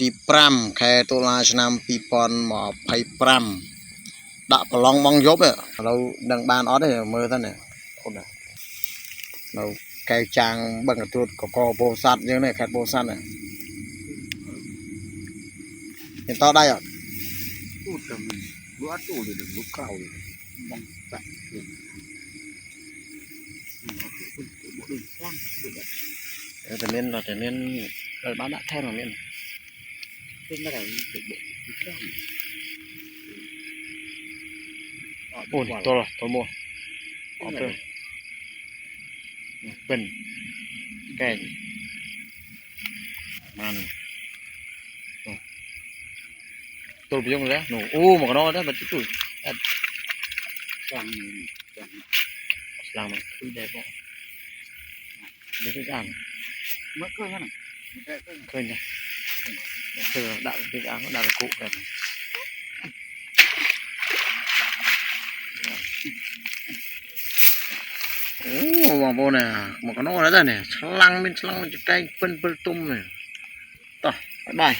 ที่ปรำแค่ตุลาชนำปีปอนหมอไผ่ปรำดับประลองมองยบเนี่ยเราดังบานออสเนี่ยมือท่านเนี่ยคนน่ะเราแกจางบังกระตุ้ดก็โบสัตยังเนี่ยแค่โบสัตเนี่ยเห็นต่อได้อ่ะตู้ทำรู้ว่าตู้เลยรู้เก่าเลยมองแบบแต่เน้นเราจะเน้นเราบ้านละแท่งเราเน้น เป็นอะไรเป็นบุกเก่า โอ้ตัวมัวอ๋อเป็นแก่มันตัวไปยงเลยหนูโอ้หมอกนอได้มันตุ้ย กลาง หลังมันตุ้ยได้บ่ไม่ได้อ่าน เมื่อคืนนั่น เคยจ้ะเคยด่าเป็นอ่านด่าเป็นกุกันโอ้หมอกโบเนี่ยหมอกนอแล้วเนี่ยฉลังมันจะใกล้เป็นตุ้มเนี่ยต่อบาย